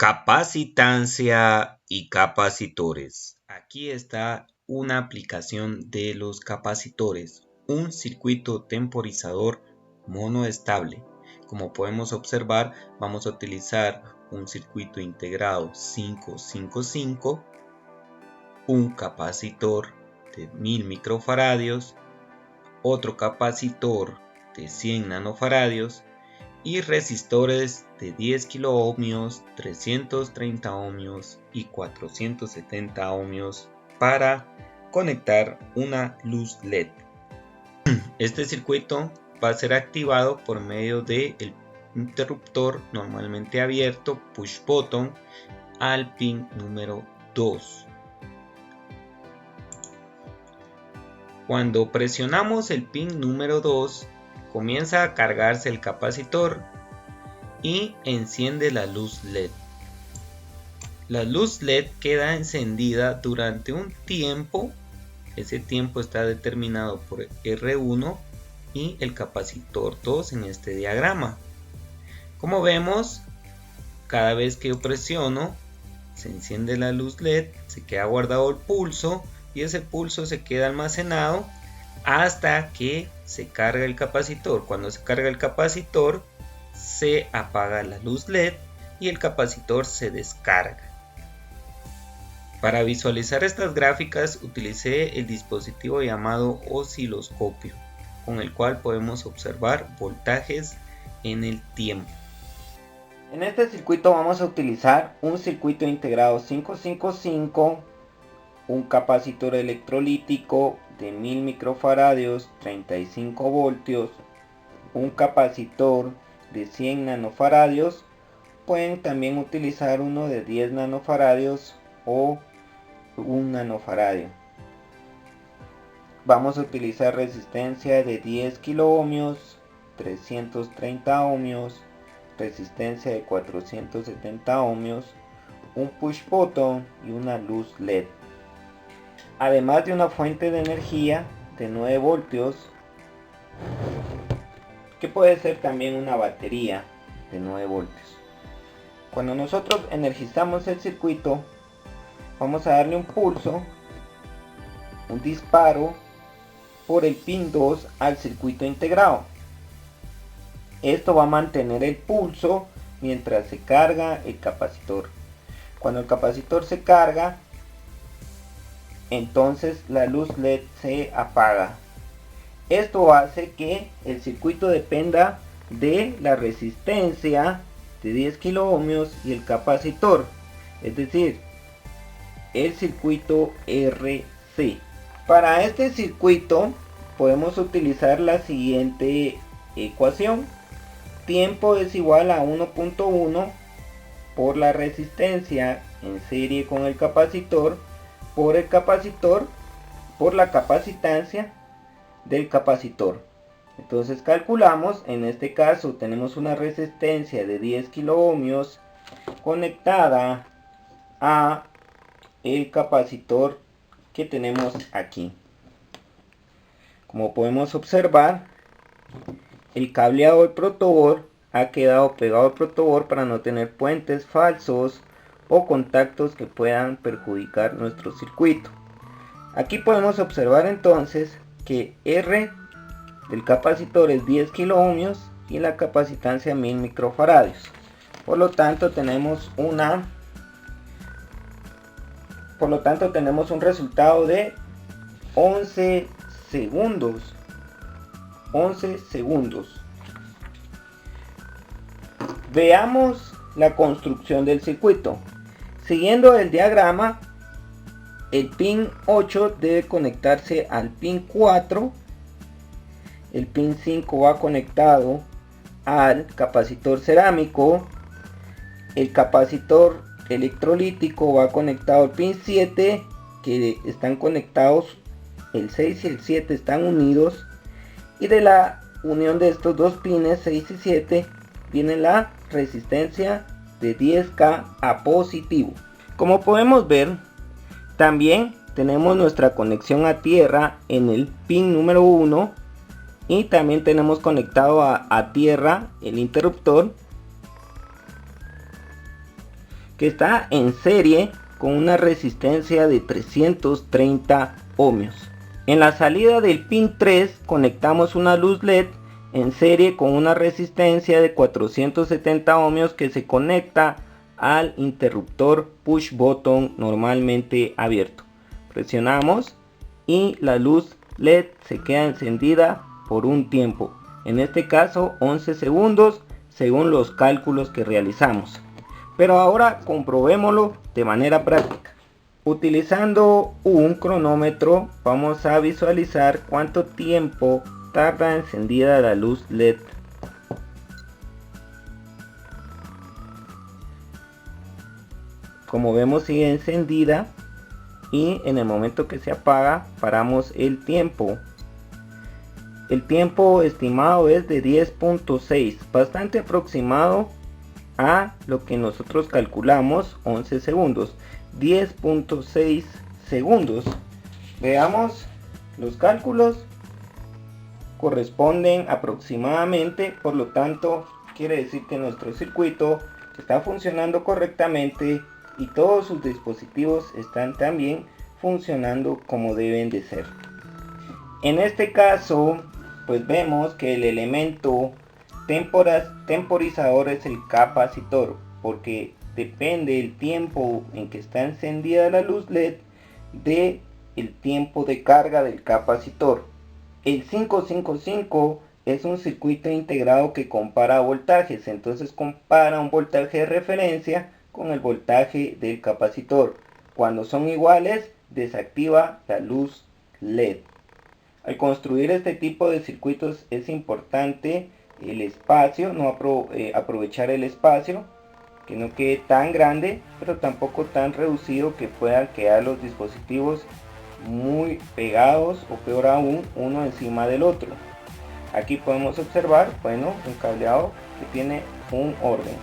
Capacitancia y capacitores. Aquí está una aplicación de los capacitores, un circuito temporizador monoestable. Como podemos observar, vamos a utilizar un circuito integrado 555, un capacitor de 1000 microfaradios, otro capacitor de 100 nanofaradios y resistores de 10 kiloohmios, 330 ohmios y 470 ohmios para conectar una luz LED. Este circuito va a ser activado por medio del interruptor normalmente abierto push button al pin número 2. Cuando presionamos el pin número 2, comienza a cargarse el capacitor y enciende la luz LED. La luz LED queda encendida durante un tiempo. Ese tiempo está determinado por R1 y el capacitor 2 en este diagrama. Como vemos, cada vez que yo presiono, se enciende la luz LED, se queda guardado el pulso y ese pulso se queda almacenado hasta que se carga el capacitor. Cuando se carga el capacitor, se apaga la luz LED y el capacitor se descarga. Para visualizar estas gráficas utilicé el dispositivo llamado osciloscopio, con el cual podemos observar voltajes en el tiempo. En este circuito vamos a utilizar un circuito integrado 555, un capacitor electrolítico de 1000 microfaradios, 35 voltios, un capacitor de 100 nanofaradios, pueden también utilizar uno de 10 nanofaradios o 1 nanofaradio. Vamos a utilizar resistencia de 10 kiloohmios, 330 ohmios, resistencia de 470 ohmios, un push button y una luz LED. Además de una fuente de energía de 9 voltios, que puede ser también una batería de 9 voltios. Cuando nosotros energizamos el circuito, vamos a darle un pulso, un disparo por el pin 2 al circuito integrado. Esto va a mantener el pulso mientras se carga el capacitor. Cuando el capacitor se carga, entonces la luz LED se apaga. Esto hace que el circuito dependa de la resistencia de 10 kiloohmios y el capacitor, es decir, el circuito RC. Para este circuito podemos utilizar la siguiente ecuación. Tiempo es igual a 1.1 por la resistencia en serie con el capacitor por el capacitor por la capacitancia del capacitor. Entonces calculamos, en este caso tenemos una resistencia de 10 kiloohmios conectada a el capacitor que tenemos aquí. Como podemos observar, el cableado del protoboard ha quedado pegado al protoboard para no tener puentes falsos o contactos que puedan perjudicar nuestro circuito. Aquí podemos observar entonces que R del capacitor es 10 kiloohmios y la capacitancia 1000 microfaradios. Por lo tanto tenemos un resultado de 11 segundos. 11 segundos. Veamos la construcción del circuito. Siguiendo el diagrama, el pin 8 debe conectarse al pin 4. El pin 5 va conectado al capacitor cerámico. El capacitor electrolítico va conectado al pin 7, que están conectados, el 6 y el 7 están unidos, y de la unión de estos dos pines 6 y 7 viene la resistencia de 10K a positivo. Como podemos ver, también tenemos nuestra conexión a tierra en el pin número 1 y también tenemos conectado a tierra el interruptor. que está en serie con una resistencia de 330 ohmios. En la salida del pin 3 conectamos una luz LED en serie con una resistencia de 470 ohmios que se conecta al interruptor push button normalmente abierto. Presionamos y la luz LED se queda encendida por un tiempo, en este caso 11 segundos según los cálculos que realizamos. Pero ahora comprobémoslo de manera práctica. Utilizando un cronómetro vamos a visualizar cuánto tiempo tarda encendida la luz LED. Como vemos, sigue encendida y en el momento que se apaga paramos el tiempo. El tiempo estimado es de 10.6, bastante aproximado a lo que nosotros calculamos, 11 segundos. 10.6 segundos. Veamos los cálculos. Corresponden aproximadamente, por lo tanto quiere decir que nuestro circuito está funcionando correctamente y todos sus dispositivos están también funcionando como deben de ser. En este caso pues vemos que el elemento temporizador es el capacitor, porque depende el tiempo en que está encendida la luz LED de el tiempo de carga del capacitor. El 555 es un circuito integrado que compara voltajes, entonces compara un voltaje de referencia con el voltaje del capacitor. Cuando son iguales, desactiva la luz LED. Al construir este tipo de circuitos es importante el espacio, no aprovechar el espacio, que no quede tan grande, pero tampoco tan reducido que puedan quedar los dispositivos muy pegados o peor aún, uno encima del otro. Aquí podemos observar, bueno, un cableado que tiene un orden.